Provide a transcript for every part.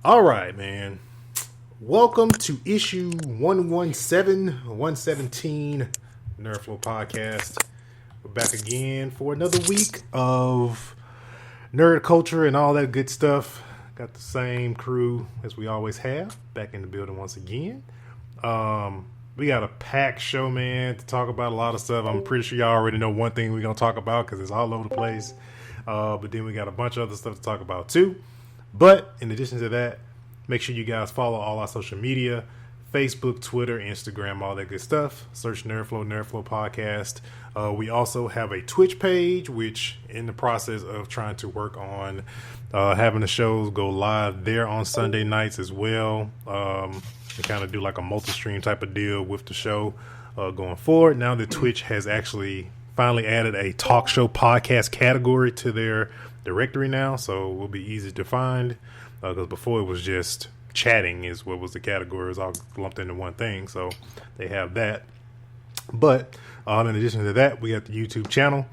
All right, man. Welcome to issue 117 NerdFlow Podcast. We're back again for another week of nerd culture and all that good stuff. Got the same crew as we always have back in the building once again. We got a packed show, man, to talk about a lot of stuff. I'm pretty sure y'all already know one thing we're going to talk about because it's all over the place. But then we got a bunch of other stuff to talk about too. But in addition to that, make sure you guys follow all our social media, Facebook, Twitter, Instagram, all that good stuff. Search NerdFlow Podcast. We also have a Twitch page, which in the process of trying to work on having the shows go live there on Sunday nights as well. To kind of do like a multi-stream type of deal with the show going forward. Now that Twitch has actually finally added a talk show podcast category to their directory now, so it will be easy to find because before it was just chatting is what was the category. It was all lumped into one thing, so they have that. But in addition to that, we got the YouTube channel.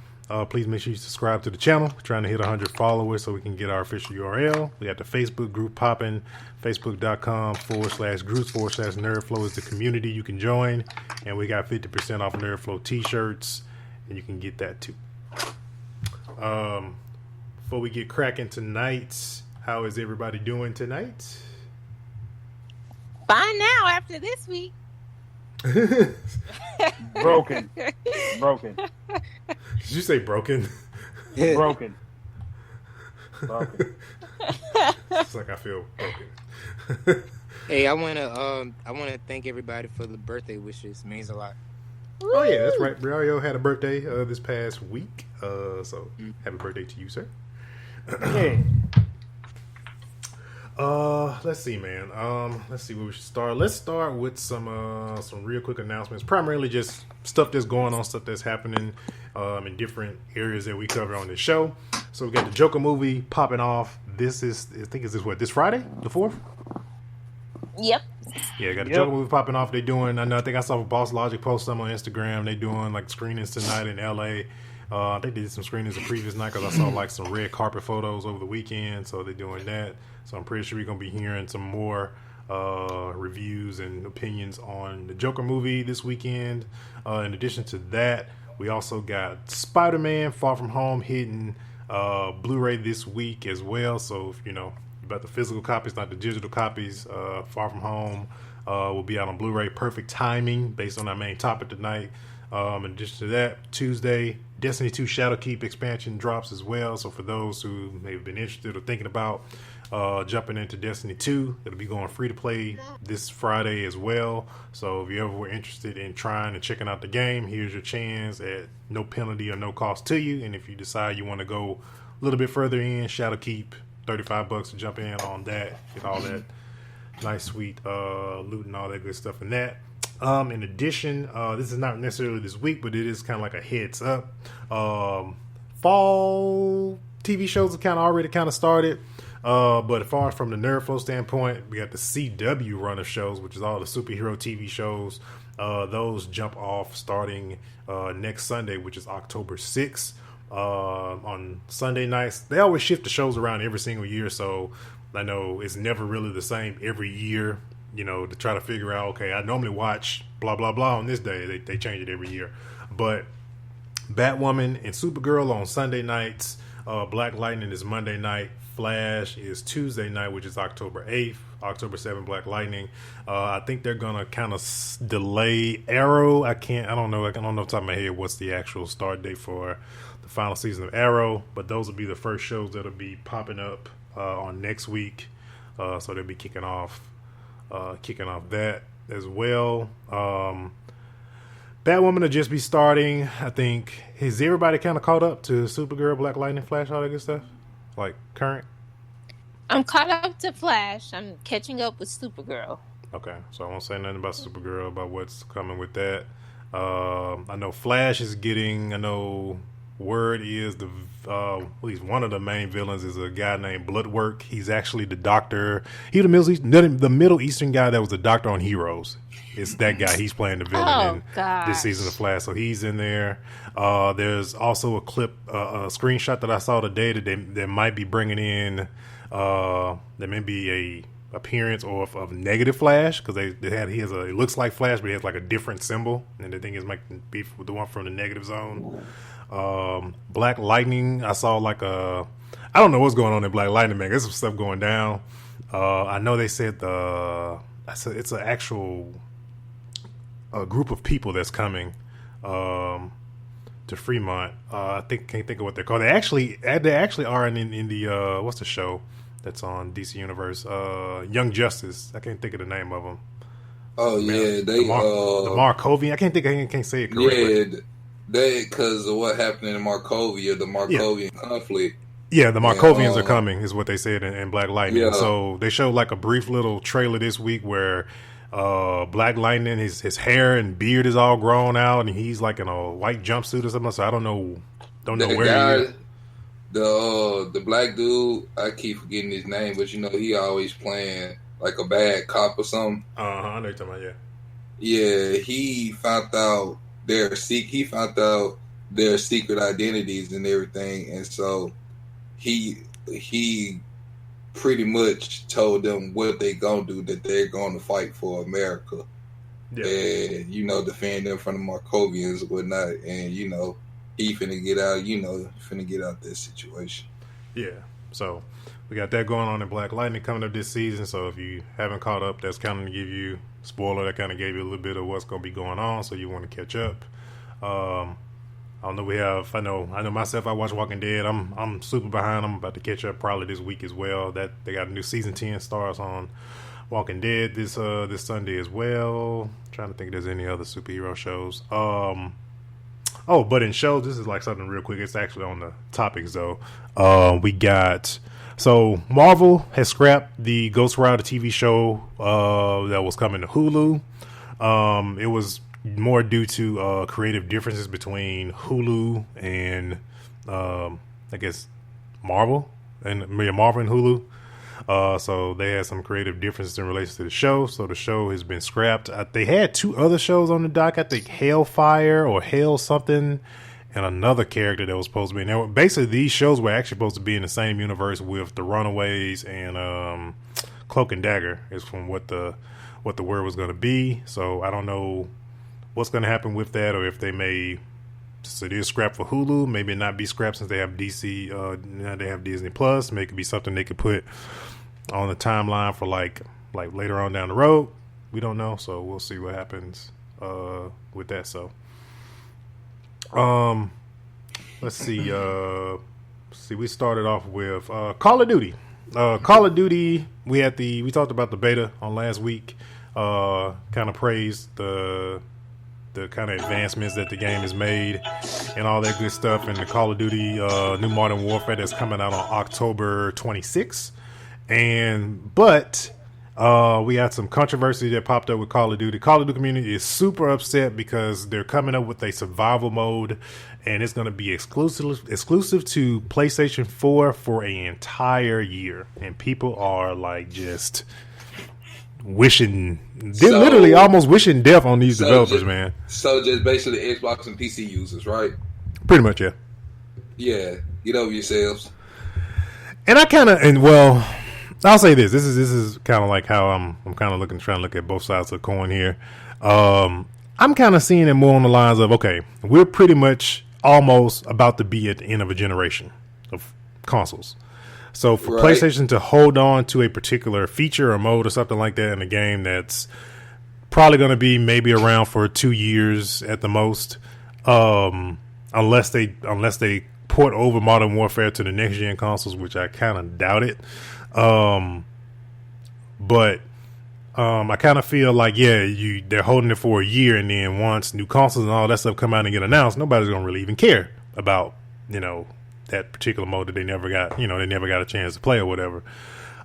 Please make sure you subscribe to the channel. We're trying to hit 100 followers so we can get our official URL. We got the Facebook group popping, facebook.com/groups/NerdFlow is the community you can join. And we got 50% off NerdFlow t-shirts, and you can get that too. Before we get cracking tonight, how is everybody doing tonight? Fine now after this week. Broken. Did you say broken? Broken. It's like I feel broken. Hey, I wanna thank everybody for the birthday wishes. It means a lot. Oh yeah, that's right. Mario had a birthday this past week. So happy birthday to you, sir. Yeah. Let's see, man. Let's see where we should start. Let's start with some real quick announcements. Primarily just stuff that's going on, stuff that's happening in different areas that we cover on this show. So we got the Joker movie popping off. This Friday, the 4th? Yep. Yeah, got the Joker movie popping off. They doing, I think I saw Boss Logic post some on Instagram. They doing like screenings tonight in LA. I think they did some screenings the previous night because I saw like some red carpet photos over the weekend. So they're doing that. So I'm pretty sure we're going to be hearing some more reviews and opinions on the Joker movie this weekend. In addition to that, we also got Spider-Man Far From Home hitting Blu-ray this week as well. So if you know about the physical copies, not the digital copies, Far From Home will be out on Blu-ray. Perfect timing based on our main topic tonight. In addition to that, Tuesday, Destiny 2 Shadowkeep expansion drops as well. So for those who may have been interested or thinking about jumping into Destiny 2, it'll be going free to play this Friday as well. So if you ever were interested in trying and checking out the game, here's your chance at no penalty or no cost to you. And if you decide you want to go a little bit further in, Shadowkeep, $35 to jump in on that. Get all that nice, sweet loot and all that good stuff in that. In addition, this is not necessarily this week, but it is kind of like a heads up. Fall TV shows have already started. But as far as from the NerdFlow standpoint, we got the CW run of shows, which is all the superhero TV shows. Those jump off starting next Sunday, which is October 6th. On Sunday nights, they always shift the shows around every single year, so I know it's never really the same every year. You know, to try to figure out, okay, I normally watch blah, blah, blah on this day. They change it every year. But Batwoman and Supergirl on Sunday nights. Black Lightning is Monday night. Flash is Tuesday night, which is October 8th. October 7th, Black Lightning. I think they're going to kind of delay Arrow. I don't know off the top of my head what's the actual start date for the final season of Arrow. But those will be the first shows that'll be popping up on next week. So they'll be kicking off that as well. Batwoman will just be starting. I think, has everybody kind of caught up to Supergirl, Black Lightning, Flash, all that good stuff? Like current? I'm caught up to Flash. I'm catching up with Supergirl. Okay, so I won't say nothing about Supergirl, about what's coming with that. I know Flash is getting, word is at least one of the main villains is a guy named Bloodwork. He's actually the doctor. He's the Middle Eastern guy that was the doctor on Heroes. It's that guy. He's playing the villain in this season of Flash. So he's in there. There's also a clip, a screenshot that I saw today that they might be bringing in. There may be appearance of negative Flash, because he it looks like Flash, but he has like a different symbol, and the thing is might be the one from the negative zone. Black Lightning, I saw like I don't know what's going on in Black Lightning, man. There's some stuff going down. I know they said it's an actual group of people that's coming to Fremont. Can't think of what they're called. They actually are in the what's the show that's on DC Universe? Young Justice. I can't think of the name of them. Oh yeah, the Markovian. I can't say it correctly. Yeah, they because of what happened in Markovia, the Markovian conflict. Yeah, the Markovians are coming, is what they said in Black Lightning. Yeah. So they showed like a brief little trailer this week where Black Lightning, his hair and beard is all grown out, and he's like in a white jumpsuit or something. So I don't know where he is. The black dude, I keep forgetting his name, but he always playing like a bad cop or something. I know you're talking about, yeah. Yeah, he found out their secret identities and everything, and so he pretty much told them what they gonna do, that they're gonna fight for America. Yeah. And defend them from the Markovians and whatnot, and he finna get out this situation. Yeah. So we got that going on in Black Lightning coming up this season. So if you haven't caught up, that's kind of to give you spoiler. That kind of gave you a little bit of what's going to be going on. So you want to catch up. I don't know. I know myself. I watch Walking Dead. I'm super behind. I'm about to catch up probably this week as well. That they got a new season 10 starts on Walking Dead this Sunday as well. Trying to think if there's any other superhero shows. But in shows, this is like something real quick. It's actually on the topics though. We got Marvel has scrapped the Ghost Rider TV show that was coming to Hulu. It was more due to creative differences between Hulu and I guess Marvel and Hulu. So they had some creative differences in relation to the show. So the show has been scrapped. They had two other shows on the dock. I think Hellfire or Hell something, and another character that was supposed to be in there. Basically, these shows were actually supposed to be in the same universe with the Runaways and Cloak and Dagger, is from what the word was going to be. So I don't know what's going to happen with that, or if they may. So it is scrapped for Hulu. Maybe not be scrapped since they have DC. Now they have Disney Plus. Maybe it could be something they could put on the timeline for like later on down the road. We don't know, so we'll see what happens with that. So, let's see. We started off with Call of Duty. Call of Duty. We talked about the beta on last week. Kind of praised the kind of advancements that the game has made and all that good stuff. And the Call of Duty New Modern Warfare that's coming out on October 26th. But we had some controversy that popped up with Call of Duty. Call of Duty community is super upset because they're coming up with a survival mode, and it's going to be exclusive to PlayStation 4 for an entire year. And people are like just literally almost wishing death on these developers, man. So just basically Xbox and PC users, right? Pretty much, yeah. Yeah, get over yourselves. And I'll say this. This is kind of like how I'm kind of trying to look at both sides of the coin here. I'm kind of seeing it more on the lines of, okay, we're pretty much almost about to be at the end of a generation of consoles. So for PlayStation to hold on to a particular feature or mode or something like that in a game that's probably going to be maybe around for 2 years at the most, unless they port over Modern Warfare to the next gen consoles, which I kind of doubt it. But I kind of feel like they're holding it for a year, and then once new consoles and all that stuff come out and get announced, nobody's going to really even care about that particular mode that they never got a chance to play or whatever.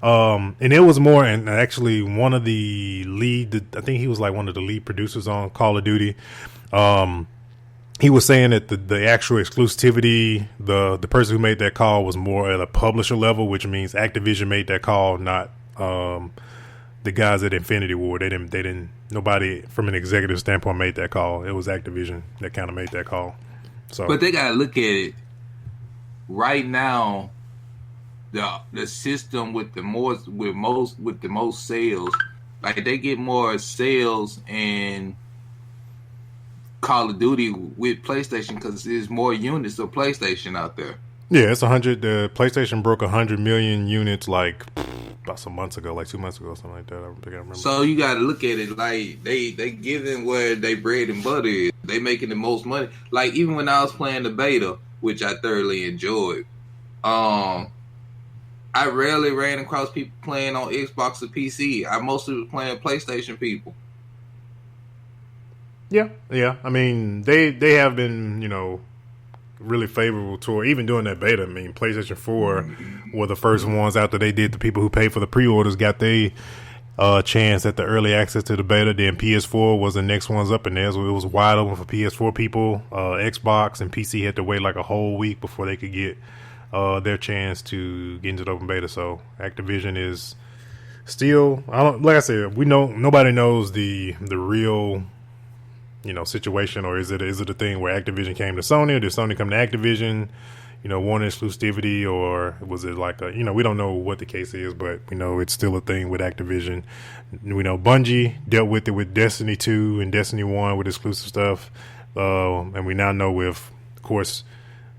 And it was more, and actually one of the I think he was like one of the lead producers on Call of Duty. He was saying that the actual exclusivity, the person who made that call was more at a publisher level, which means Activision made that call, not the guys at Infinity Ward. They didn't. Nobody from an executive standpoint made that call. It was Activision that kind of made that call. So, but they gotta look at it. Right now, the system with the most sales. Like they get more sales in Call of Duty with PlayStation because there's more units of PlayStation out there. Yeah, it's 100. The PlayStation broke 100 million units like about some months ago, like 2 months ago, something like that. I think I remember. So you got to look at it like they giving where they bread and butter is. They making the most money. Like even when I was playing the beta, which I thoroughly enjoyed, I rarely ran across people playing on Xbox or PC. I mostly was playing PlayStation people. Yeah. I mean, they have been, really favorable toward even doing that beta. I mean, PlayStation 4 were the first ones after they did. The people who paid for the pre-orders got their chance at the early access to the beta. Then PS4 was the next ones up in there, so it was wide open for PS4 people. Xbox and PC had to wait like a whole week before they could get their chance to get into the open beta. So Activision is still, like I said, we know nobody knows the real situation, or is it a thing where Activision came to Sony, or did Sony come to Activision, want exclusivity, or was it like we don't know what the case is, but we know it's still a thing with Activision. We know Bungie dealt with it with Destiny 2 and Destiny 1 with exclusive stuff, and we now know with, of course,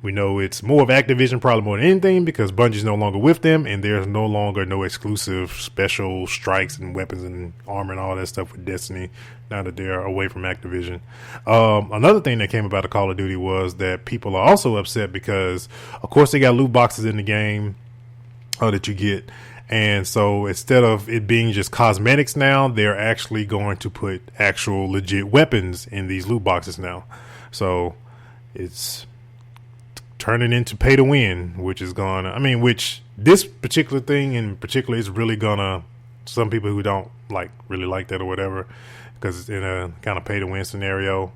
we know it's more of Activision probably more than anything because Bungie's no longer with them, and there's no longer no exclusive special strikes and weapons and armor and all that stuff with Destiny now that they're away from Activision. Another thing that came about the Call of Duty was that people are also upset because, of course, they got loot boxes in the game that you get. And so instead of it being just cosmetics now, they're actually going to put actual legit weapons in these loot boxes now. So it's turning into pay to win, which this particular thing in particular is really gonna, some people who don't really like that or whatever, because it's in a kind of pay to win scenario,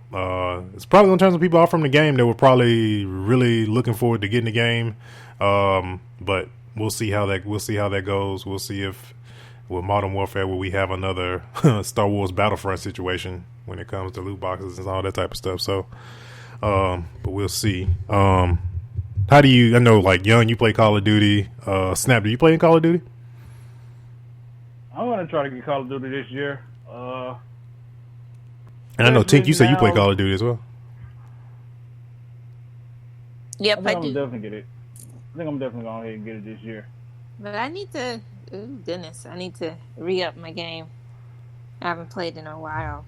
it's probably gonna turn some people off from the game that were probably really looking forward to getting the game. But we'll see how that goes. We'll see if with Modern Warfare will we have another Star Wars Battlefront situation when it comes to loot boxes and all that type of stuff. So but we'll see. How do you? I know, Young, you play Call of Duty. Snap, do you play in Call of Duty? I'm gonna try to get Call of Duty this year. And I know, Tink, you said you play Call of Duty as well. Yep, I do. I'm definitely get it. I think I'm definitely going ahead and get it this year. But I need to. Oh goodness, I need to re-up my game. I haven't played in a while.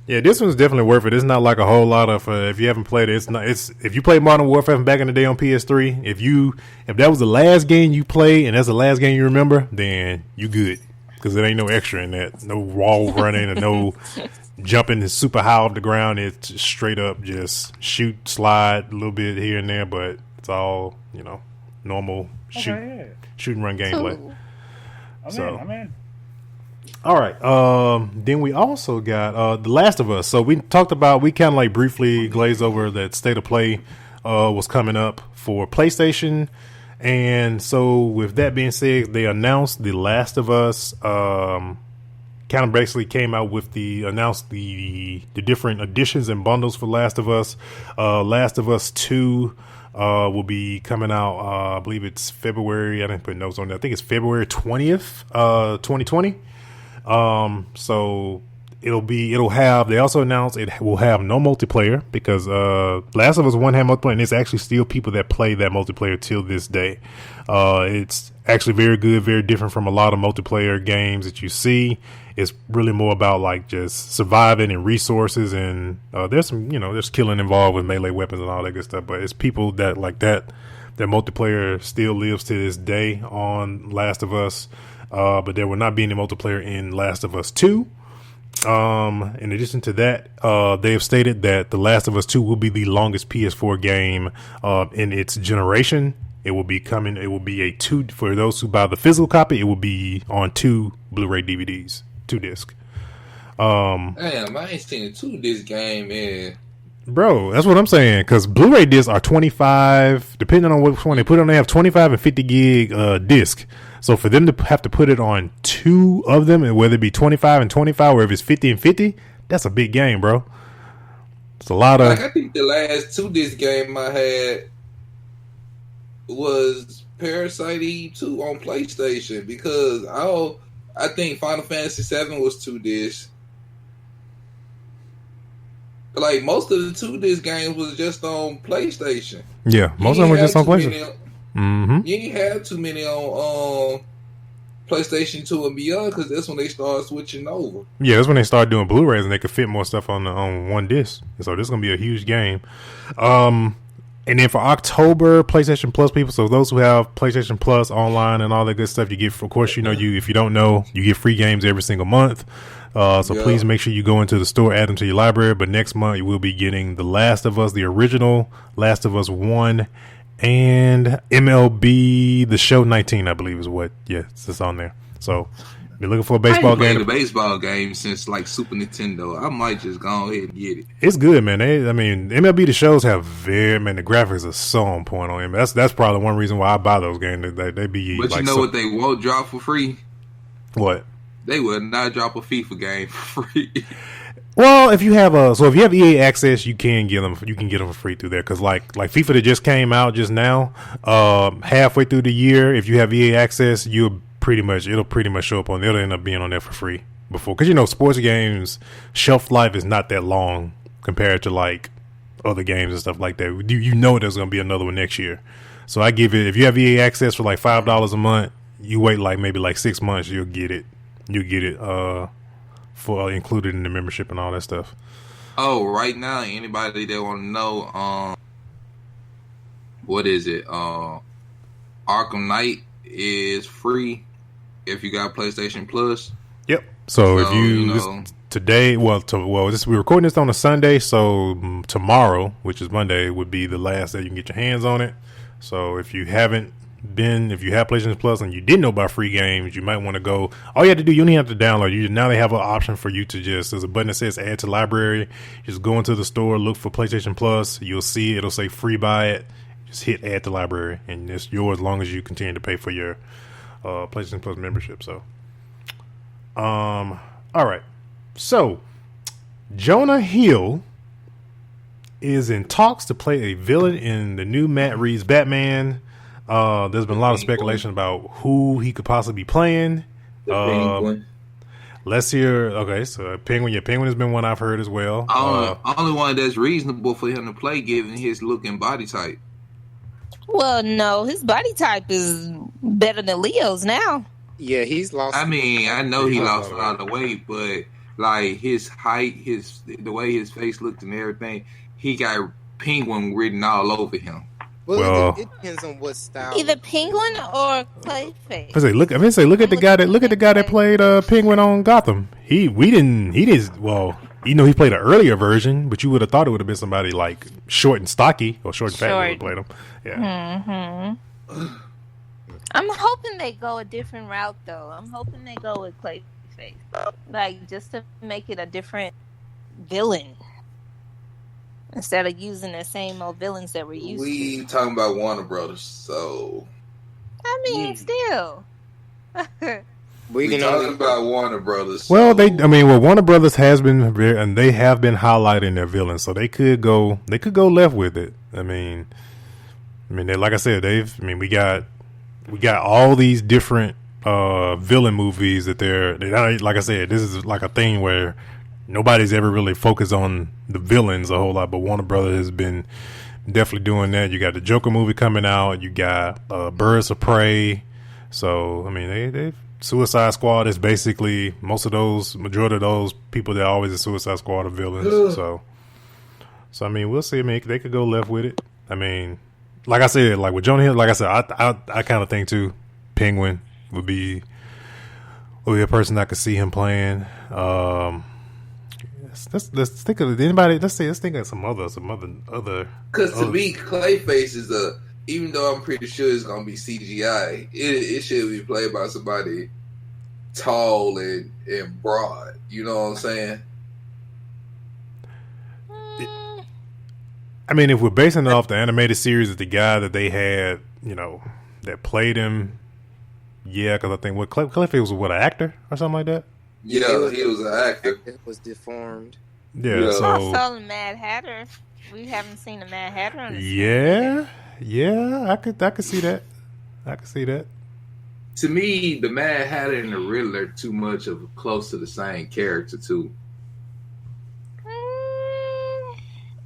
Yeah, this one's definitely worth it. It's not like a whole lot of if you haven't played it, it's not. It's if you played Modern Warfare from back in the day on PS3. If that was the last game you played and that's the last game you remember, then you good because there ain't no extra in that. No wall running and no jumping super high off the ground. It's straight up just shoot, slide a little bit here and there, but it's all normal shoot and run gameplay. I'm in. All right. Then we also got The Last of Us. So we kind of briefly glazed over that State of Play was coming up for PlayStation. And so with that being said, they announced The Last of Us, kind of basically came out with announced the different editions and bundles for Last of Us. Last of Us 2 will be coming out, I believe it's February. I didn't put notes on that. I think it's February 20th, 2020. So they also announced it will have no multiplayer because Last of Us 1 had multiplayer, and it's actually still people that play that multiplayer till this day. It's actually very good, very different from a lot of multiplayer games that you see. It's really more about just surviving and resources, and there's some there's killing involved with melee weapons and all that good stuff, but it's people that that multiplayer still lives to this day on Last of Us. But there will not be any multiplayer in Last of Us 2. In addition to that, they have stated that The Last of Us 2 will be the longest PS4 game in its generation. It will be a 2 for those who buy the physical copy. It will be on 2 Blu-ray DVDs, 2 disc. Damn, I ain't seen a 2 disc game in. Bro, that's what I'm saying. Because Blu-ray discs are 25, depending on which one they put on. They have 25 and 50 gig disc. So for them to have to put it on 2 of them, and whether it be 25 and 25, or if it's 50 and 50, that's a big game, bro. It's a lot of. I think the last 2 disc game I had was Parasite Eve 2 on PlayStation because I think Final Fantasy 7 was 2 discs. Like most of the 2 disc games was just on PlayStation. Yeah, most of them were just on PlayStation. You ain't have too many on PlayStation 2 and beyond because that's when they started switching over. Yeah, that's when they started doing Blu-rays and they could fit more stuff on one disc. So this is gonna be a huge game. And then for October, PlayStation Plus people, so those who have PlayStation Plus online and all that good stuff, you get, of course, if you don't know, you get free games every single month. Please make sure you go into the store, add them to your library. But next month, you will be getting The Last of Us, the original Last of Us 1, and MLB The Show 19, I believe is what. Yeah, it's on there. So if you're looking for a baseball game. I ain't played a baseball game since like Super Nintendo. I might just go ahead and get it. It's good, man. MLB The Shows have the graphics are so on point on him. That's probably one reason why I buy those games. They be. But like, what they won't drop for free? What? They will not drop a FIFA game for free. Well, if you have EA access, you can get them. You can get them for free through there because like FIFA that just came out just now, halfway through the year. If you have EA access, it'll pretty much show up on. It'll end up being on there for free before because sports games shelf life is not that long compared to like other games and stuff like that. There's going to be another one next year. So I give it, if you have EA access for like $5 a month, you wait like maybe like 6 months, you'll get it. For included in the membership and all that stuff. Oh, right now, anybody that want to know, what is it? Arkham Knight is free if you got PlayStation Plus. Yep. So if you today, we're recording this on a Sunday, so tomorrow, which is Monday, would be the last day you can get your hands on it. So if you have PlayStation Plus and you didn't know about free games, you might want to go. All you have to do, you don't even have to download. Now they have an option for you to there's a button that says add to library. Just go into the store, look for PlayStation Plus. You'll see it'll say free buy it. Just hit add to library, and it's yours as long as you continue to pay for your PlayStation Plus membership. So, all right. So, Jonah Hill is in talks to play a villain in the new Matt Reeves Batman. There's been a lot of speculation about who he could possibly be playing. Penguin. Let's hear. Okay, so Penguin. Yeah, Penguin has been one I've heard as well. Only one that's reasonable for him to play, given his look and body type. Well, no, his body type is better than Leo's now. Yeah, he's lost. I know he lost a lot of weight, but like his height, the way his face looked and everything, he got Penguin written all over him. Well, it depends on what style. Either Penguin or Clayface. Look at the guy that played Penguin on Gotham. He played an earlier version, but you would have thought it would have been somebody like short and stocky or short and fat who would have played him. Yeah. Mm-hmm. I'm hoping they go a different route though. I'm hoping they go with Clayface, like just to make it a different villain. Instead of using the same old villains that we're used to. We talking about Warner Brothers, so... still. We talking about Warner Brothers. Well, Warner Brothers has been, and they have been highlighting their villains, so they could go left with it. Like I said, we got all these different villain movies that like I said, this is like a thing where nobody's ever really focused on the villains a whole lot, but Warner Brothers has been definitely doing that. You got the Joker movie coming out. You got Birds of Prey. So, they've Suicide Squad is basically majority of those people that are always in Suicide Squad are villains. So we'll see. They could go left with it. Like I said, like with Jonah Hill, like I said, I kind of think too, Penguin would be a person I could see him playing. Let's think of anybody. Let's think of some other. Because to me, Clayface is even though I'm pretty sure it's gonna be CGI, it should be played by somebody tall and broad. You know what I'm saying? If we're basing it off the animated series of the guy that they had, that played him, yeah, because I think Clayface was an actor or something like that. Yeah, he was an actor. It was deformed. Yeah, so I saw the Mad Hatter. We haven't seen the Mad Hatter on the yeah, I could see that. I can see that. To me, the Mad Hatter and the Riddler too much of close to the same character too.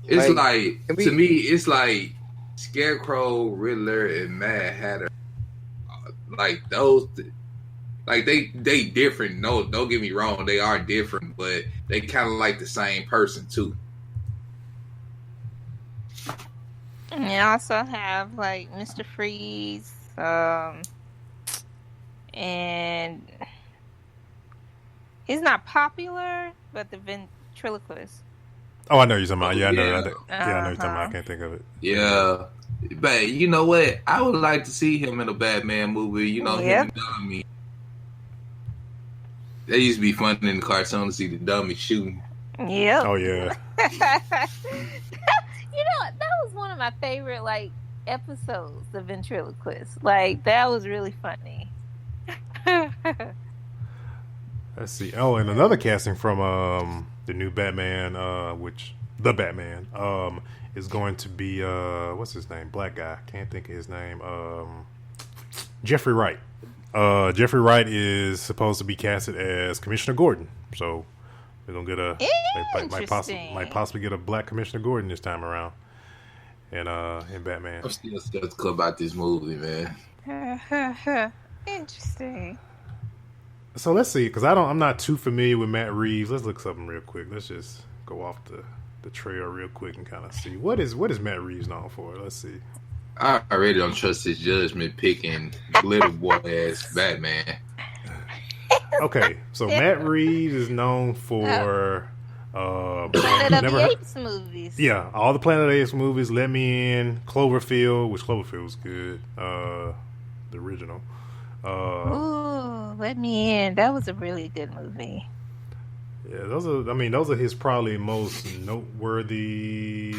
It's to me, it's like Scarecrow, Riddler, and Mad Hatter. Like those, like they different. No, don't get me wrong, they are different, but they kind of like the same person too. And you also have like Mr. Freeze, and he's not popular, but the ventriloquist. Oh, I know you're talking about. Yeah, I know. I know you're talking about. I can't think of it. Yeah. But you know what? I would like to see him in a Batman movie. You know, him and Dummy. That used to be fun in the cartoon to see the Dummy shooting. Yep. Oh, yeah. You know, that was one of my favorite, like, episodes, the ventriloquist. Like, that was really funny. Let's see. Oh, and another casting from the new Batman, the Batman, is going to be what's his name? Black guy. Can't think of his name. Jeffrey Wright. Jeffrey Wright is supposed to be casted as Commissioner Gordon. So we're gonna get might possibly get a black Commissioner Gordon this time around. In Batman. I'm still skeptical about this movie, man. Interesting. So let's see, because I'm not too familiar with Matt Reeves. Let's look something real quick. Let's just go off the trail real quick and kind of see what is Matt Reeves known for. Let's see. I already don't trust his judgment picking little boy ass Batman. Okay, so Matt Reeves is known for Planet of the Apes movies. Yeah, all the Planet of the Apes movies. Let Me In, Cloverfield, which Cloverfield was good. The original. Ooh, Let Me In. That was a really good movie. Yeah, those are his probably most noteworthy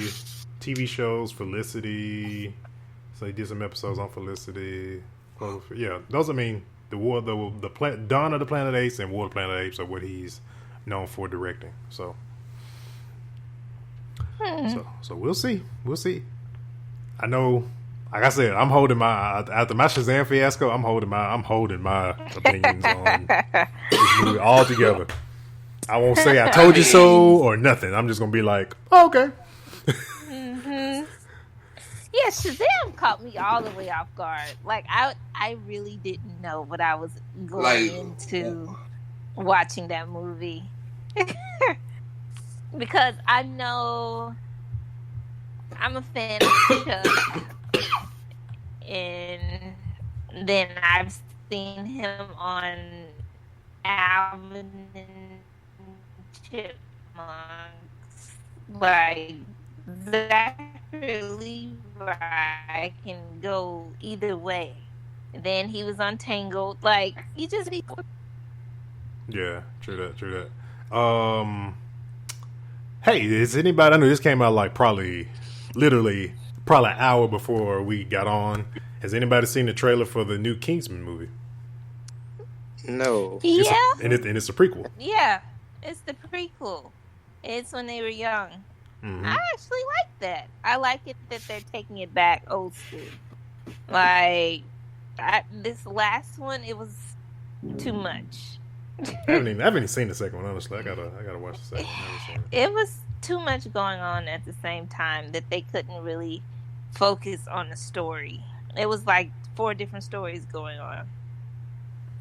TV shows. Felicity. So he did some episodes on Felicity. Yeah, those. The Dawn of the Planet of the Apes and War of the Planet of the Apes are what he's known for directing. So we'll see. I know. Like I said, I'm holding my after my Shazam fiasco. I'm holding my opinions on this movie all together. I won't say I told you so or nothing. I'm just gonna be like, oh, okay. Mm-hmm. Yeah, Shazam caught me all the way off guard. Like I really didn't know what I was going into watching that movie because I know I'm a fan of Chuck. And then I've seen him on Alvin and Chipmunks. Like, Zachary Levi can go either way. And then he was on Tangled. Like, you just need... Yeah, true that. Hey, is anybody... I know this came out like probably an hour before we got on. Has anybody seen the trailer for the new Kingsman movie? No. Yeah. It's a prequel. Yeah, it's the prequel. It's when they were young. Mm-hmm. I actually like that. I like it that they're taking it back old school. Like, this last one, it was too much. I haven't even seen the second one, honestly. I gotta watch the second one. It was too much going on at the same time that they couldn't really focus on the story. It was like 4 different stories going on.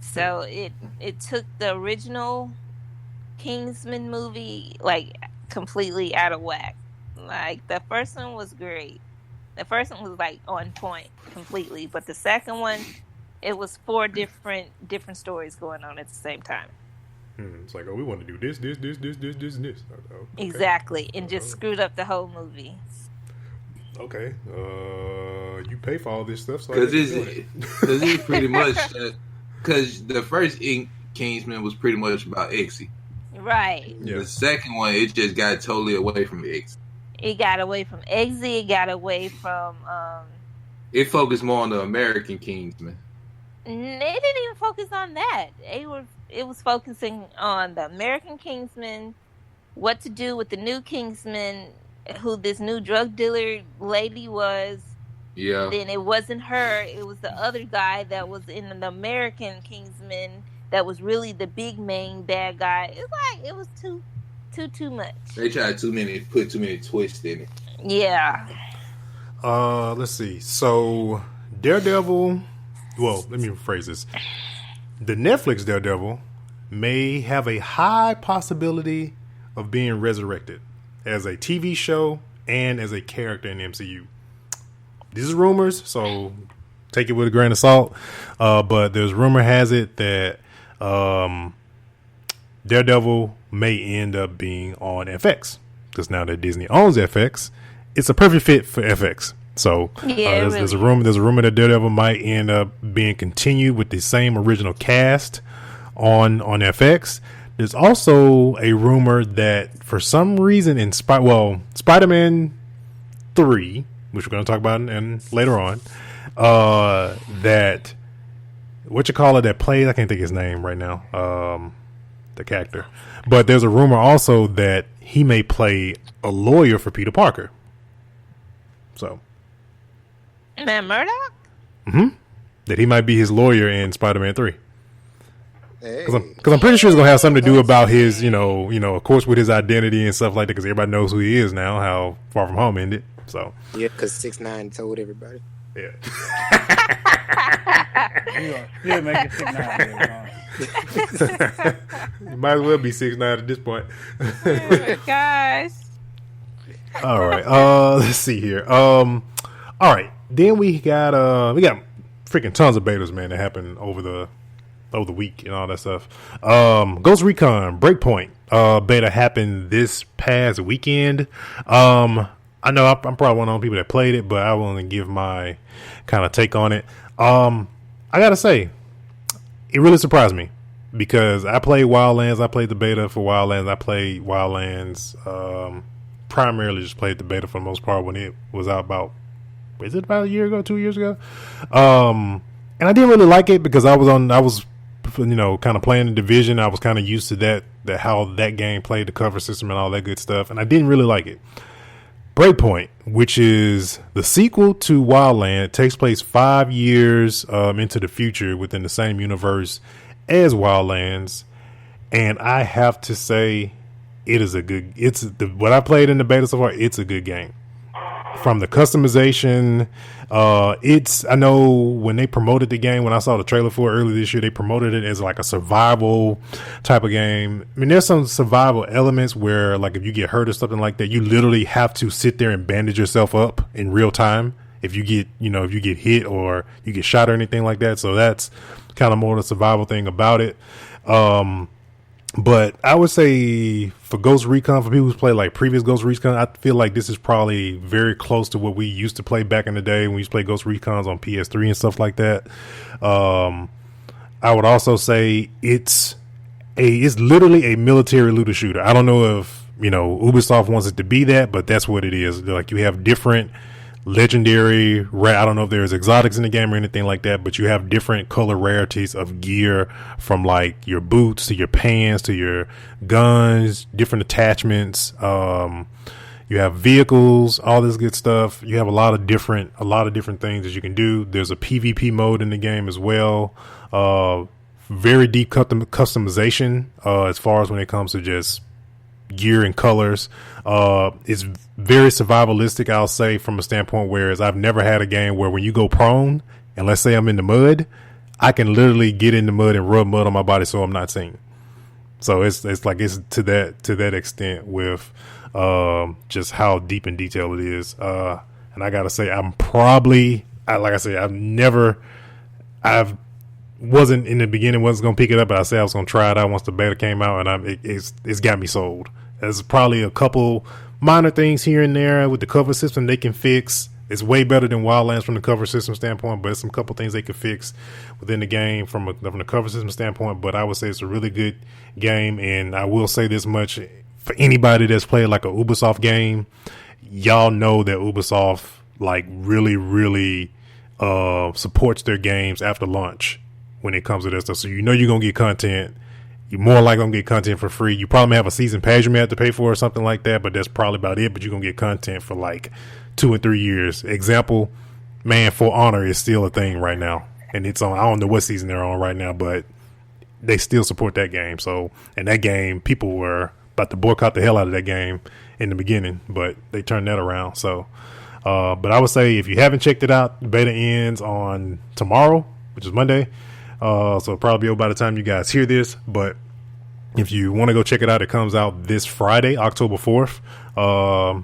So it took the original Kingsman movie like completely out of whack. Like the first one was great. The first one was like on point completely, but the second one, it was 4 different stories going on at the same time. It's like, we want to do this, and this. Okay. Exactly, and just screwed up the whole movie. Okay, you pay for all this stuff, so because it's pretty much because the first Kingsman was pretty much about Exy. Right. Yeah. The second one, it just got totally away from Exy. It got away from Exy. It got away from. It focused more on the American Kingsman. They didn't even focus on that. It was focusing on the American Kingsman, what to do with the new Kingsman, who this new drug dealer lady was, Yeah. Then it wasn't her. It was the other guy that was in the American Kingsman that was really the big main bad guy. It's like it was too much. They tried put too many twists in it. Yeah. Let's see. So Daredevil. Well, let me rephrase this. The Netflix Daredevil may have a high possibility of being resurrected as a TV show and as a character in the MCU. These are rumors, so take it with a grain of salt. But there's rumor has it that Daredevil may end up being on FX, because now that Disney owns FX, it's a perfect fit for FX. So there's a rumor that Daredevil might end up being continued with the same original cast on FX. There's also a rumor that for some reason in Spider-Man 3, which we're going to talk about later on, that that plays, I can't think of his name right now, the character, but there's a rumor also that he may play a lawyer for Peter Parker. So Matt Murdock? Mm-hmm. That he might be his lawyer in Spider-Man 3. Hey. Because I'm pretty sure it's going to have something to do about his, of course, with his identity and stuff like that, because everybody knows who he is now, how Far From Home ended. So yeah, because 6ix9ine told everybody. Yeah. Still making 6ix9ine. You might as well be 6ix9ine at this point. Oh my gosh. All right. Let's see here. All right. Then we got freaking tons of betas, man, that happened over the week and all that stuff. Ghost Recon Breakpoint beta happened this past weekend. I know I'm probably one of the people that played it, but I want to give my kind of take on it. I gotta say, it really surprised me, because I played Wildlands. I played the beta for Wildlands. I played Wildlands. Primarily just played the beta for the most part when it was out about a year ago, 2 years ago? And I didn't really like it because I was kind of playing the Division. I was kind of used to that how that game played, the cover system and all that good stuff, and I didn't really like it. Breakpoint, which is the sequel to Wildland, takes place 5 years into the future within the same universe as Wildlands, and I have to say, what I played in the beta so far, it's a good game. From the customization, I know when they promoted the game, when I saw the trailer for it earlier this year, they promoted it as like a survival type of game. I mean, there's some survival elements where, like, if you get hurt or something like that, you literally have to sit there and bandage yourself up in real time if you get hit or you get shot or anything like that. So that's kind of more the survival thing about it. But I would say for Ghost Recon, for people who play like previous Ghost Recon, I feel like this is probably very close to what we used to play back in the day when we used to play Ghost Recons on PS3 and stuff like that. I would also say it's literally a military looter shooter. I don't know if Ubisoft wants it to be that, but that's what it is. Like, you have different legendary I don't know if there's exotics in the game or anything like that, but you have different color rarities of gear, from like your boots to your pants to your guns, different attachments. You have vehicles, all this good stuff. You have a lot of different things that you can do. There's a PvP mode in the game as well. Very deep customization as far as when it comes to just gear and colors. It's very survivalistic, I'll say, from a standpoint, whereas I've never had a game where when you go prone, and let's say I'm in the mud, I can literally get in the mud and rub mud on my body so I'm not seen. So it's to that extent with just how deep in detail it is. And I gotta say, wasn't in the beginning, wasn't gonna pick it up, but I said I was gonna try it out once the beta came out, and it's got me sold. There's probably a couple minor things here and there with the cover system they can fix. It's way better than Wildlands from the cover system standpoint, but it's some couple things they can fix within the game from the cover system standpoint. But I would say it's a really good game, and I will say this much: for anybody that's played like a Ubisoft game, y'all know that Ubisoft like really supports their games after launch when it comes to that stuff. So you're gonna get content. You're more likely going to get content for free. You probably may have a season pass you may have to pay for or something like that, but that's probably about it. But you're going to get content for like 2 and 3 years. Example, man, For Honor is still a thing right now, and it's on. I don't know what season they're on right now, but they still support that game. So, and that game, people were about to boycott the hell out of that game in the beginning, but they turned that around. So, but I would say if you haven't checked it out, the beta ends on tomorrow, which is Monday. So it'll probably be over by the time you guys hear this. But if you want to go check it out, it comes out this Friday, October 4th.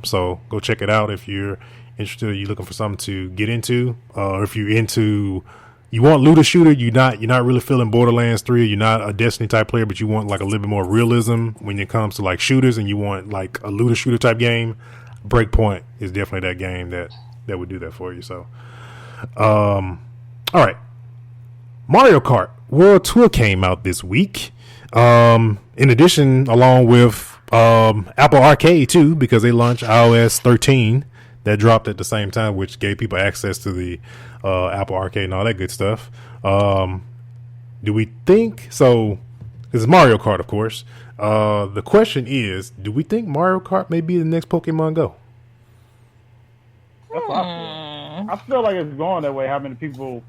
So go check it out if you're interested, or you're looking for something to get into, or if you're into, you want looter shooter, you're not really feeling Borderlands 3, you're not a Destiny type player, but you want like a little bit more realism when it comes to like shooters, and you want like a looter shooter type game, Breakpoint is definitely that game that would do that for you. So, all right, Mario Kart World Tour came out this week. In addition, along with Apple Arcade too, because they launched iOS 13. That dropped at the same time, which gave people access to the Apple Arcade and all that good stuff. Do we think so? This is Mario Kart, of course. The question is, do we think Mario Kart may be the next Pokemon Go? That's what I feel like it's going that way. How many people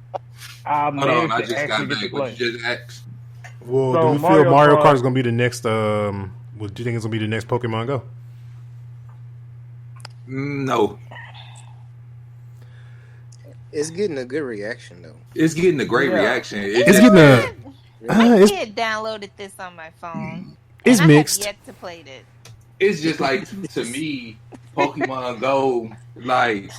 Hold on, I just got back. What you just asked? Well, So do we feel Mario Kart Kart is going to be the next? What do you think is going to be the next Pokemon Go? No. It's getting a good reaction though. It's getting a great reaction. It's getting a. I did downloaded this on my phone. It's and mixed. I have yet to play it. It's just like, to me, Pokemon Go, like,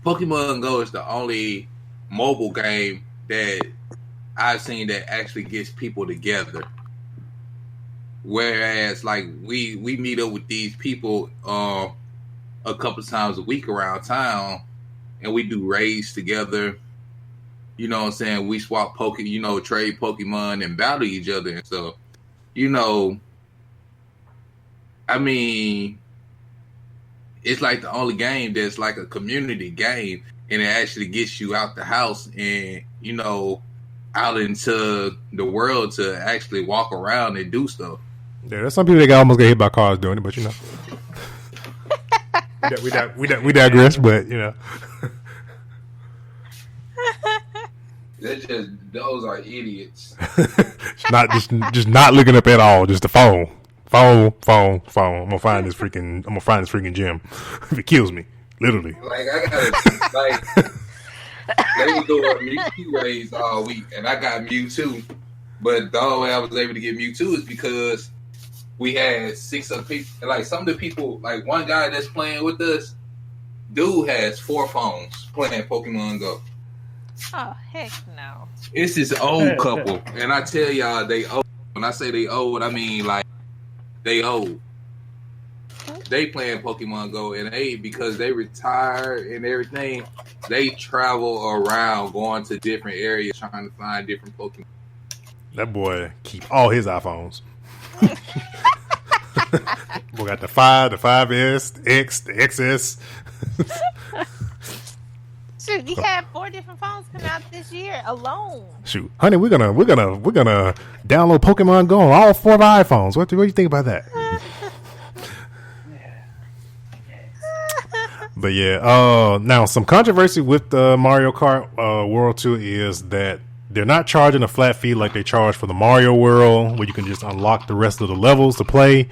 Pokemon Go is the only mobile game that I've seen that actually gets people together. Whereas, like, we meet up with these people a couple times a week around town, and we do raids together. You know what I'm saying? We swap trade Pokemon and battle each other and stuff. You know, I mean, it's like the only game that's like a community game, and it actually gets you out the house and, you know, out into the world to actually walk around and do stuff. Yeah, there's some people that almost get hit by cars doing it, but you know, we digress. But you know, Those are idiots. not just not looking up at all. Just the phone. I'm gonna find this freaking gem. If it kills me, literally. Like, I gotta they were doing Mewtwo raids all week, and I got Mewtwo. But the only way I was able to get Mewtwo is because we had 6 other people. And like, some of the people, like one guy that's playing with us, dude has 4 phones playing Pokemon Go. Oh, heck no. It's this old couple, and I tell y'all, they old. When I say they old, I mean like they old. They playing Pokemon Go, and because they retired and everything, they travel around going to different areas trying to find different Pokemon. That boy keep all his iPhones. Boy got the 5, the 5S, the X, the XS. Shoot, he had 4 different phones come out this year alone. Shoot, honey, we're gonna download Pokemon Go on all 4 of our iPhones. What do you think about that? But yeah, now some controversy with the Mario Kart World Tour is that they're not charging a flat fee like they charge for the Mario World, where you can just unlock the rest of the levels to play.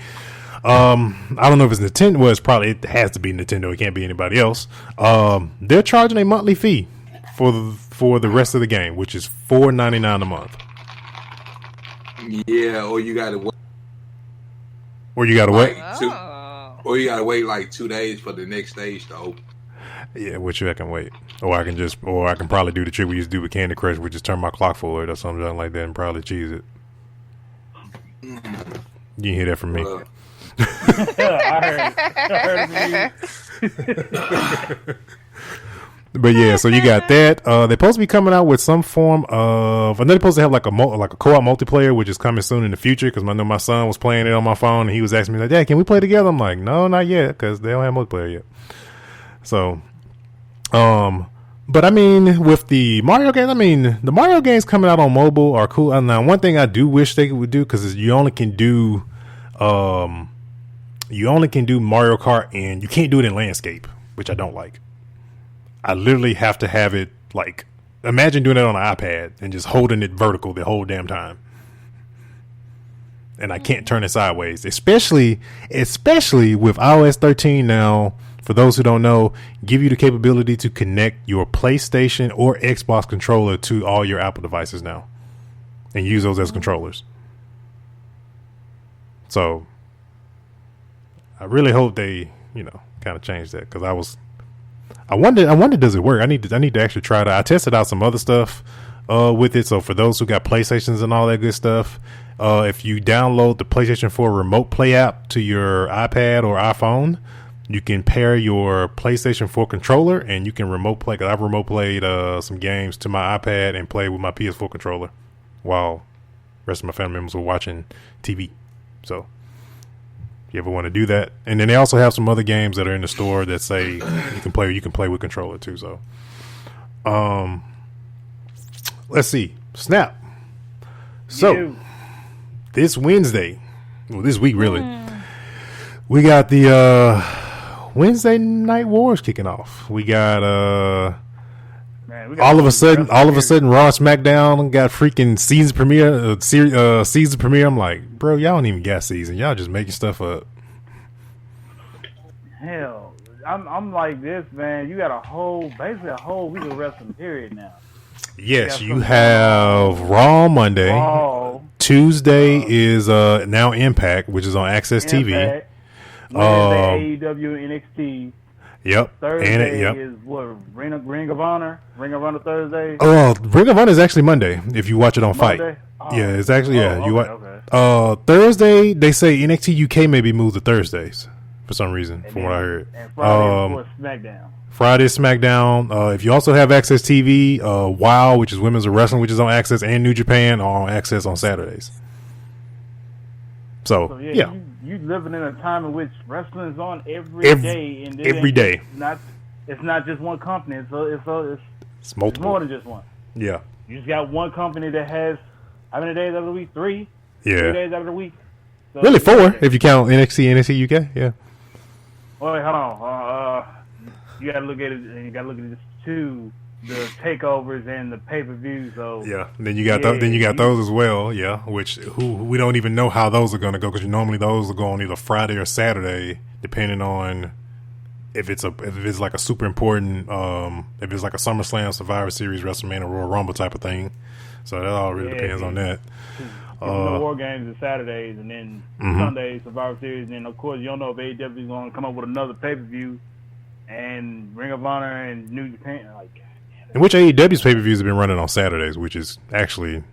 I don't know if it's Nintendo. Well, it has to be Nintendo. It can't be anybody else. They're charging a monthly fee for the rest of the game, which is $4.99 a month. Yeah, or you gotta wait. Or you gotta wait. Or you gotta wait like 2 days for the next stage to open. Yeah, which I can wait, or I can probably do the trick we used to do with Candy Crush, which is turn my clock forward or something like that, and probably cheese it. You didn't hear that from me. I heard But yeah, so you got that. They're supposed to be coming out with some form of. I know they're supposed to have like a co-op multiplayer, which is coming soon in the future. Because I know my son was playing it on my phone, and he was asking me like, "Dad, can we play together?" I'm like, "No, not yet," because they don't have multiplayer yet. So, but I mean, with the Mario games, the Mario games coming out on mobile are cool. And now, one thing I do wish they would do, because you only can do Mario Kart, and you can't do it in landscape, which I don't like. I literally have to have it like, imagine doing it on an iPad and just holding it vertical the whole damn time. And I can't turn it sideways, especially with iOS 13 now. For those who don't know, give you the capability to connect your PlayStation or Xbox controller to all your Apple devices now and use those as controllers. So I really hope they, kind of change that, because I wonder, does it work? I need to actually try it out. I tested out some other stuff with it. So for those who got PlayStations and all that good stuff, if you download the PlayStation 4 Remote Play app to your iPad or iPhone, you can pair your PlayStation 4 controller and you can remote play. Cause I've remote played some games to my iPad and played with my PS4 controller while the rest of my family members were watching TV. So if you ever want to do that, and then they also have some other games that are in the store that say you can play with controller too. So, let's see, Snap. So this Wednesday, well, this week really, we got the Wednesday Night Wars kicking off. We got all of a sudden Raw and SmackDown got freaking season premiere. I'm like, bro, y'all don't even got season. Y'all just making stuff up. Hell, I'm like this, man. You got basically a whole week of wrestling period now. Yes, you have Raw Monday. Tuesday is now Impact, which is on Access TV. Wednesday, AEW, NXT. Yep. Thursday is what, Ring of Honor? Ring of Honor Thursday? Oh, Ring of Honor is actually Monday if you watch it on Fight. Yeah, it's actually, Thursday, they say NXT UK maybe moved to Thursdays for some reason, from what I heard. And Friday is SmackDown. Friday is SmackDown. If you also have Access TV, WOW, which is Women's Wrestling, which is on Access, and New Japan are on Access on Saturdays. So yeah. You living in a time in which wrestling is on every day, and every day. It's not just one company. It's multiple. It's more than just one. Yeah. You just got one company that has how many days out of the week? 3. Yeah. 3 days out of the week. So really 4 if you count NXT UK. Yeah. Oh wait, hold on. You got to look at it, and you got to look at it too. The takeovers and the pay-per-views. So yeah, then you got those as well. Yeah, which we don't even know how those are going to go, because normally those will go on either Friday or Saturday, depending on if it's like a super important if it's like a SummerSlam, Survivor Series, WrestleMania, Royal Rumble type of thing. So that all really depends on that. The War Games is Saturdays, and then Sundays Survivor Series, and then of course you don't know if AEW is going to come up with another pay-per-view, and Ring of Honor and New Japan in which AEW's pay-per-views have been running on Saturdays, which is actually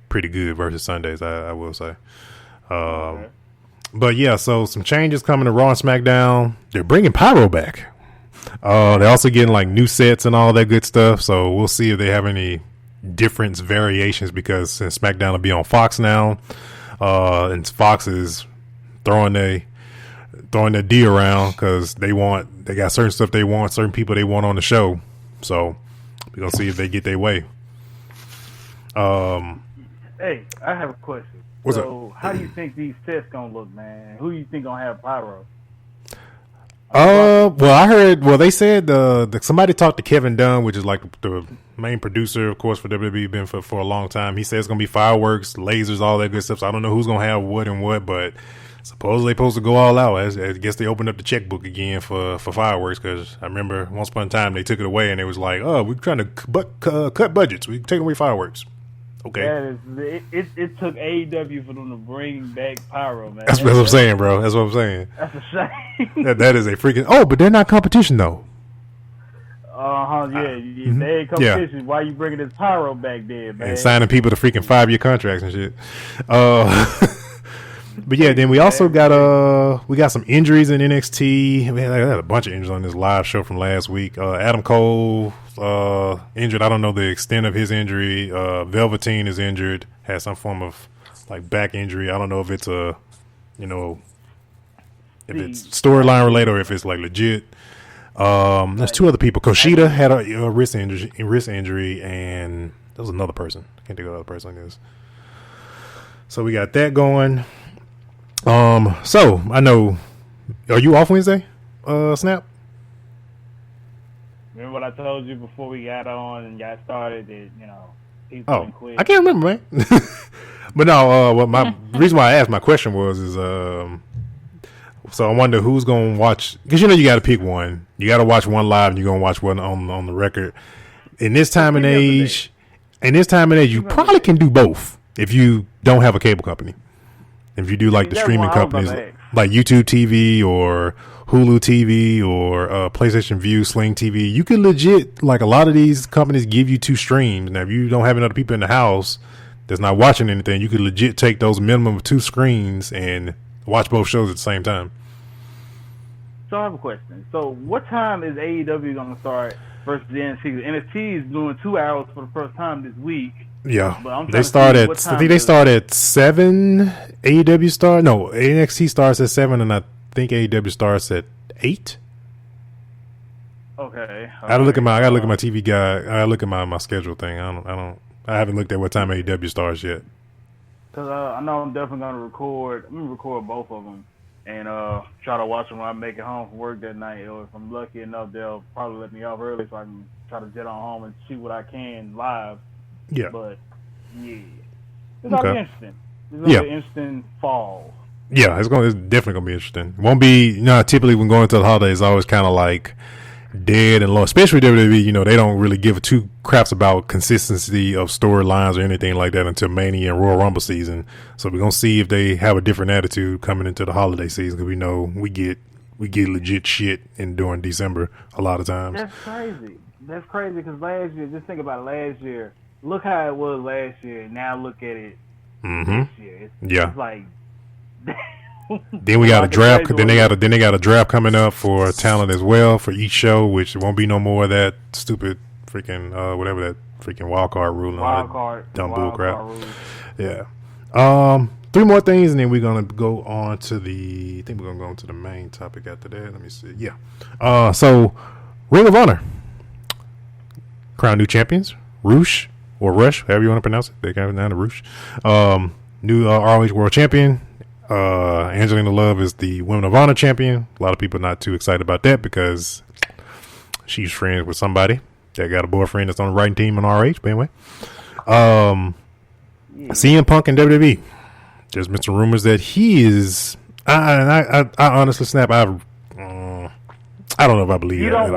pretty good versus Sundays, I will say. But yeah, so some changes coming to Raw and SmackDown. They're bringing Pyro back. They're also getting like new sets and all that good stuff. So we'll see if they have any variations, because since SmackDown will be on Fox now, and Fox is throwing their D around because they got certain stuff they want, certain people they want on the show. So we're gonna see if they get their way. Hey, I have a question. What's up? How do you think these sets gonna look, man? Who do you think gonna have Pyro? They said somebody talked to Kevin Dunn, which is like the main producer, of course, for WWE, been for a long time. He says it's gonna be fireworks, lasers, all that good stuff. So I don't know who's gonna have what and what, but supposedly they're supposed to go all out. I guess they opened up the checkbook again for fireworks, because I remember once upon a time they took it away and it was like, oh, we're trying to cut budgets. We're taking away fireworks. Okay. It took AEW for them to bring back Pyro, man. That's what I'm saying, bro. That's what I'm saying. That's a shame. that is a freaking... Oh, but they're not competition, though. Yeah. They ain't competition. Yeah. Why you bringing this Pyro back there, man? And signing people to freaking 5-year contracts and shit. But yeah, then we also got we got some injuries in NXT. We had a bunch of injuries on this live show from last week. Adam Cole injured. I don't know the extent of his injury. Velveteen is injured. Has some form of like back injury. I don't know if it's if it's storyline related or if it's like legit. There's 2 other people. Kushida had a wrist injury, and there was another person. I can't think of the other person it is. So we got that going. So I know, are you off Wednesday, Snap? You remember what I told you before we got on and got started that, people can quit. I can't remember, man. But no, what my reason why I asked my question was so I wonder who's gonna watch, because you got to pick one. You got to watch one live, and you're gonna watch one on the record. In this time and age, you probably can do both if you don't have a cable company. If you do like the streaming companies like YouTube TV or Hulu TV or PlayStation View, Sling TV, you can legit, like a lot of these companies give you 2 streams. Now, if you don't have any other people in the house that's not watching anything, you could legit take those minimum of 2 screens and watch both shows at the same time. So I have a question. So what time is AEW going to start versus the NXT? NXT is doing 2 hours for the first time this week. Yeah, they start at. I think they start at 7. AEW start. No, NXT starts at 7, and I think AEW starts at 8. Okay. I gotta look at my TV guide. I gotta look at my schedule thing. I haven't looked at what time AEW starts yet. Cause I know I'm definitely gonna record. I'm gonna record both of them and try to watch them when I make it home from work that night. Or if I'm lucky enough, they'll probably let me off early so I can try to jet on home and see what I can live. Yeah. But, yeah. It's going to be interesting. It's going to be an interesting fall. Yeah, it's definitely going to be interesting. It won't be, typically when going into the holidays, it's always kind of like dead and low. Especially WWE, they don't really give 2 craps about consistency of storylines or anything like that until Mania and Royal Rumble season. So we're going to see if they have a different attitude coming into the holiday season, because we know we get legit shit during December a lot of times. That's crazy because last year, just think about it, last year. Look how it was last year. Now look at it this year. It's like. Then we got a draft. Then they got a draft coming up for talent as well for each show, which won't be no more of that stupid freaking whatever that freaking wild card rule. Dumb bull crap. Yeah. 3 more things, and then we're gonna go on to the main topic after that. Let me see. Yeah. So Ring of Honor crown new champions. Rush or Rush, however you want to pronounce it. They got it down to Rush. New ROH World Champion. Angelina Love is the Women of Honor champion. A lot of people not too excited about that because she's friends with somebody that got a boyfriend that's on the writing team in RH. But anyway, CM Punk and WWE. There's been some rumors that he is. I honestly, Snap. I don't know if I believe it. You don't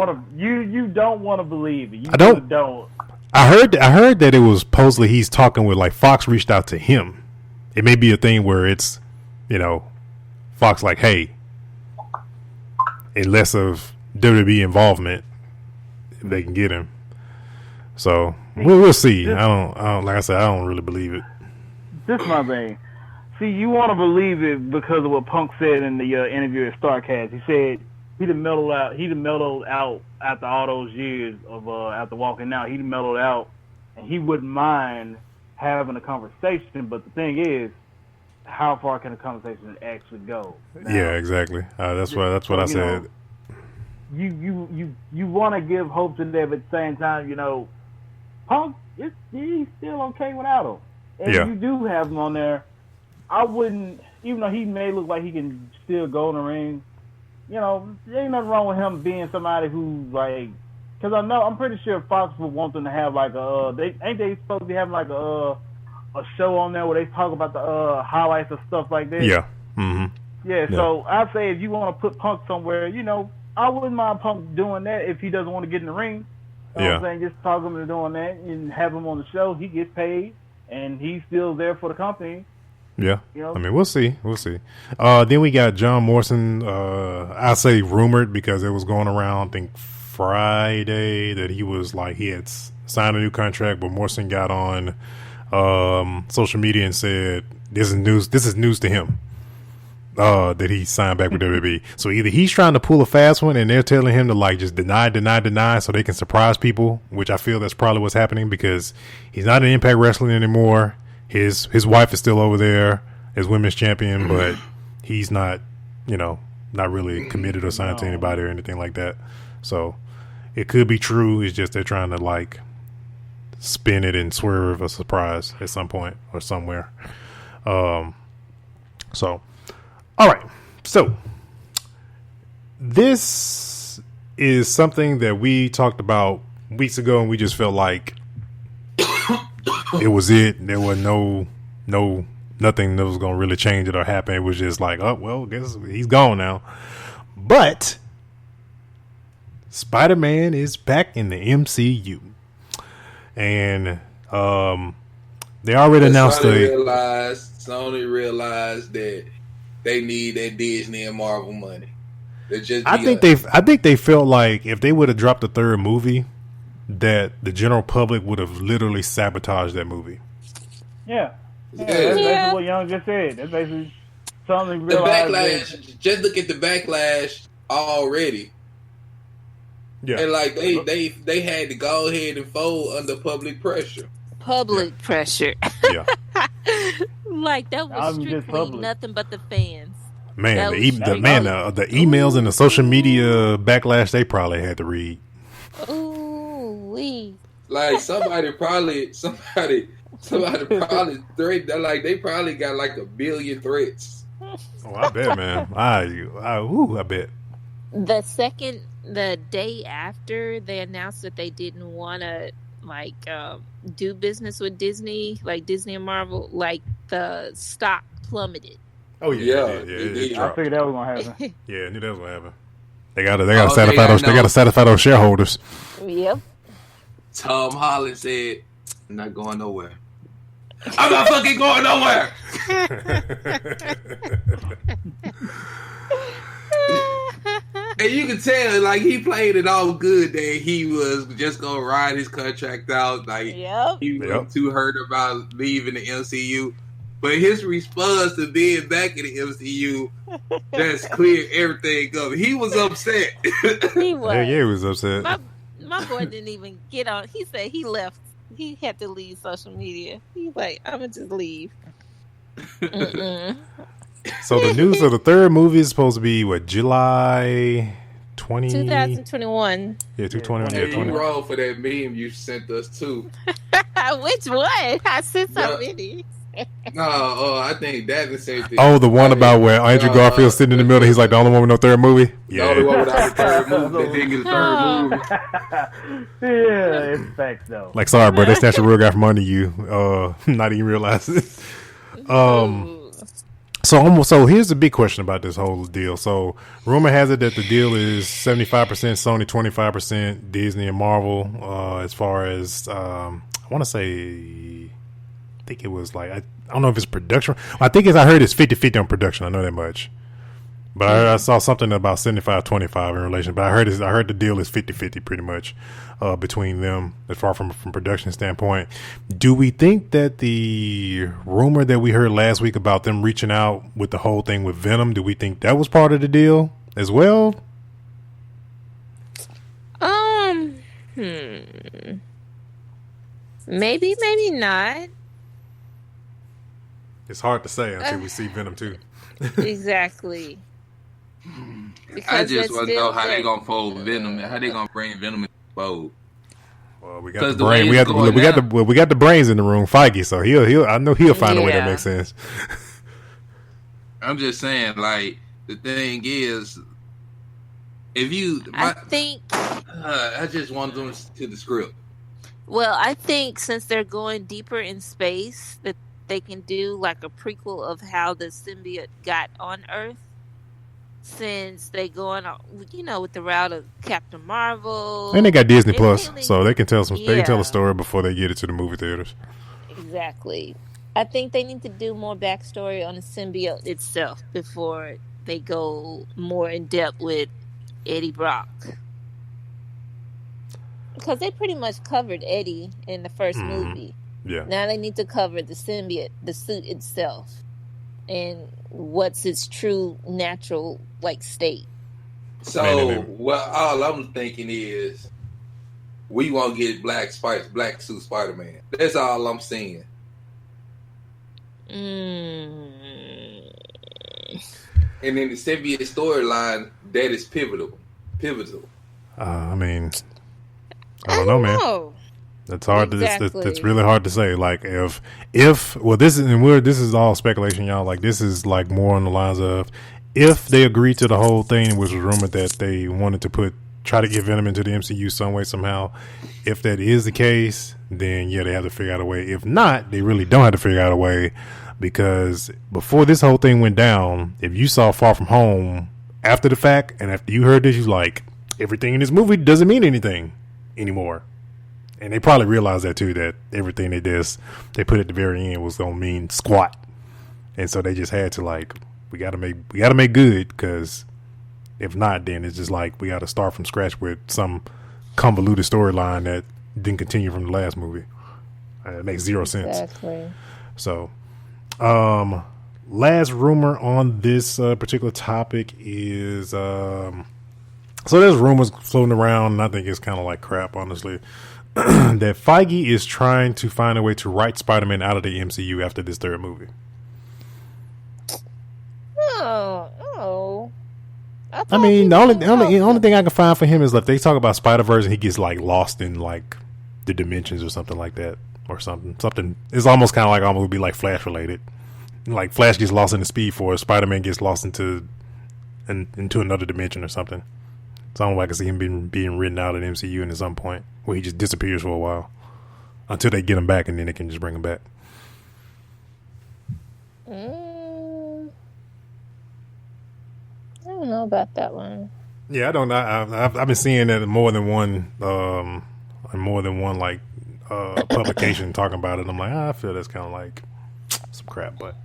want to believe it. I don't. I heard that it was supposedly he's talking with, like, Fox reached out to him. It may be a thing where it's, Fox like, hey, and less of WWE involvement if they can get him. So we'll see. I don't like I said, I don't really believe it. This is my thing. See, you want to believe it because of what Punk said in the interview at StarCast. He said he'd have mellowed out after all those years of after walking out. He'd have mellowed out, and he wouldn't mind having a conversation. But the thing is, how far can a conversation actually go? Now, yeah, exactly. That's what I said. You want to give hope to them, but at the same time, Punk, he's still okay without him. And you do have him on there. I wouldn't, even though he may look like he can still go in the ring, there ain't nothing wrong with him being somebody who's like, because I'm pretty sure Fox would want them to have like they supposed to be having like a show on there where they talk about the highlights of stuff like that. Yeah. Mm-hmm. Yeah. So I'd say if you want to put Punk somewhere, I wouldn't mind Punk doing that if he doesn't want to get in the ring. You know what I'm saying? Just talk him into doing that and have him on the show. He gets paid and he's still there for the company. Yeah, I mean, we'll see. Then we got John Morrison. I say rumored because it was going around, I think Friday, that he was like he had signed a new contract, but Morrison got on social media and said this is news to him that he signed back with WWE. So either he's trying to pull a fast one and they're telling him to like just deny so they can surprise people, which I feel that's probably what's happening because he's not in Impact Wrestling anymore. His wife is still over there as women's champion, but he's not, not really committed or signed to anybody or anything like that. So it could be true. It's just they're trying to like spin it and swerve a surprise at some point or somewhere. So, all right. So this is something that we talked about weeks ago, and we just felt like it was it. There was nothing that was going to really change it or happen. It was just like, oh, well, I guess he's gone now. But Spider-Man is back in the MCU. And they already announced Sony realized that they need that Disney and Marvel money. I think they felt like if they would have dropped the third movie, that the general public would have literally sabotaged that movie. Yeah. That's basically what Young just said. That's basically something realized. The backlash. Just look at the backlash already. Yeah. And like they had to go ahead and fold under public pressure. Pressure. Yeah. Like that was strictly nothing but the fans. Man, the emails and the social media backlash they probably had to read. Ooh wee. Like somebody probably threatened. Like they probably got like 1 billion threats. Oh, I bet, man. I bet. The day after they announced that they didn't want to do business with Disney, like Disney and Marvel, like the stock plummeted. Oh yeah. I figured that was gonna happen. Yeah, I knew that was gonna happen. They gotta satisfy those shareholders. Yep. Tom Holland said, "I'm not going nowhere. I'm not fucking going nowhere." And you can tell, like, he played it all good that he was just gonna ride his contract out. Like, he wasn't too hurt about leaving the MCU. But his response to being back in the MCU, that's cleared everything up. He was upset. He was. Yeah, he was upset. My boy didn't even get on. He said he left. He had to leave social media. He's like, I'm going to just leave. So the news of the third movie is supposed to be, what, July 2021. Yeah, 2021. Yeah, 20. You wrong for that meme you sent us, too. Which one? I sent so many. No, I think that's the same thing. Oh, the one about where Andrew Garfield's sitting in the middle. He's like the only one with no third movie. Yeah, the only one without a third movie. They didn't get a third movie. Yeah, it's facts though. Like, sorry, bro, they snatched a real guy from under you. Not even realize it. So here's the big question about this whole deal. So rumor has it that the deal is 75% Sony, 25% Disney and Marvel. As far as I want to say, I think it was like, I don't know if it's production. I heard it's 50-50 on production. I know that much. But I saw something about 75-25 in relation. But I heard the deal is 50-50 pretty much between them as far from production standpoint. Do we think that the rumor that we heard last week about them reaching out with the whole thing with Venom, do we think that was part of the deal as well? Maybe, maybe not. It's hard to say until we see Venom 2. Exactly. I just want to know how they gonna fold Venom and how they gonna bring Venom in the fold. Well, we got the brain. We got the brains in the room, Feige. So I know he'll find a way that makes sense. I'm just saying, like, the thing is, I just want them to the script. Well, I think since they're going deeper in space, that they can do like a prequel of how the symbiote got on Earth. Since they going, with the route of Captain Marvel, and they got Disney Plus, so they can tell they can tell a story before they get it to the movie theaters. Exactly. I think they need to do more backstory on the symbiote itself before they go more in depth with Eddie Brock, because they pretty much covered Eddie in the first movie. Yeah. Now they need to cover the symbiote, the suit itself, and what's its true natural state. So, all I'm thinking is we won't get black suit Spider-Man. That's all I'm seeing. And then the symbiote storyline, that is pivotal. I mean, I don't know, man. That's hard. Exactly. It's really hard to say. Like if this is all speculation, y'all. Like this is more on the lines of if they agreed to the whole thing, which was rumored that they wanted to put try to get Venom into the MCU some way, somehow. If that is the case, then yeah, they have to figure out a way. If not, they really don't have to figure out a way, because before this whole thing went down, if you saw Far From Home after the fact, and after you heard this, you're like, everything in this movie doesn't mean anything anymore. And they probably realized that too, that everything they put at the very end was gonna mean squat. And so they just had to, like, we gotta make good, because if not, then it's just like we gotta start from scratch with some convoluted storyline that didn't continue from the last movie. It makes zero sense. Exactly. So, last rumor on this particular topic is so there's rumors floating around, and I think it's kind of like crap, honestly, that Feige is trying to find a way to write Spider-Man out of the MCU after this third movie. Oh. I mean, the only thing I can find for him is like they talk about Spider-Verse and he gets like lost in like the dimensions or something like that, or something. It's almost kind of like would be like Flash related. Like Flash gets lost in the Speed Force, Spider-Man gets lost into another dimension or something. It's almost like I see him being written out of the MCU and at some point where he just disappears for a while until they get him back, and then they can just bring him back. I don't know about that one. Yeah, I don't know. I've been seeing that in more than one like publication talking about it. I'm like, I feel that's kind of like some crap. But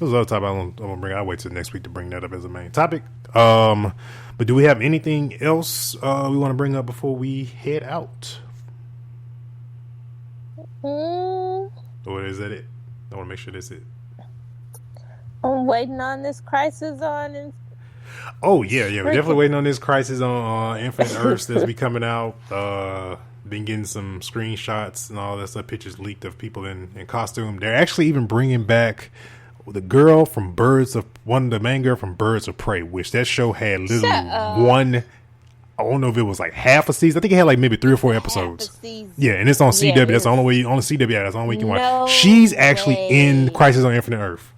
there's other topic I'm gonna bring. I'll wait till next week to bring that up as a main topic. But do we have anything else we want to bring up before we head out? Or is that it? I want to make sure that's it. I'm waiting on this Crisis on. Oh yeah, we're definitely waiting on this Crisis on Infinite Earths that's be coming out. Been getting some screenshots and all that stuff, pictures leaked of people in costume. They're actually even bringing back the girl from the main girl from Birds of Prey, which that show had literally one. I don't know if it was like half a season. I think it had like maybe 3 or 4 episodes. Yeah, and it's on CW. Yeah, that's the only way on the CW. That's the only way you can watch. She's actually in Crisis on Infinite Earth.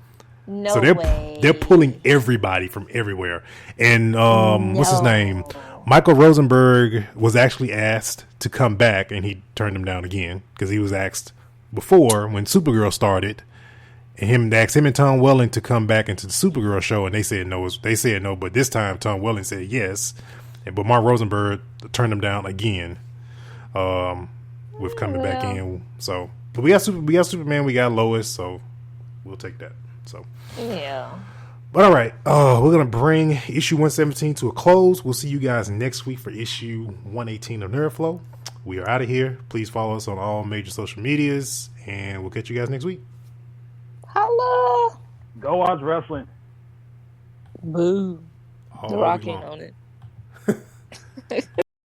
No so they're pulling everybody from everywhere. And what's his name? Michael Rosenberg was actually asked to come back, and he turned him down again because he was asked before when Supergirl started, and they asked him and Tom Welling to come back into the Supergirl show, and they said no. But this time Tom Welling said yes, but Mark Rosenberg turned him down again with coming back in. So, but we got Superman, we got Lois, so we'll take that. So yeah. But all right, we're gonna bring issue 117 to a close. We'll see you guys next week for issue 118 of NerdFlow. We are out of here. Please follow us on all major social medias, and we'll catch you guys next week. Hello. Go watch wrestling. Boo. The Rock ain't on it.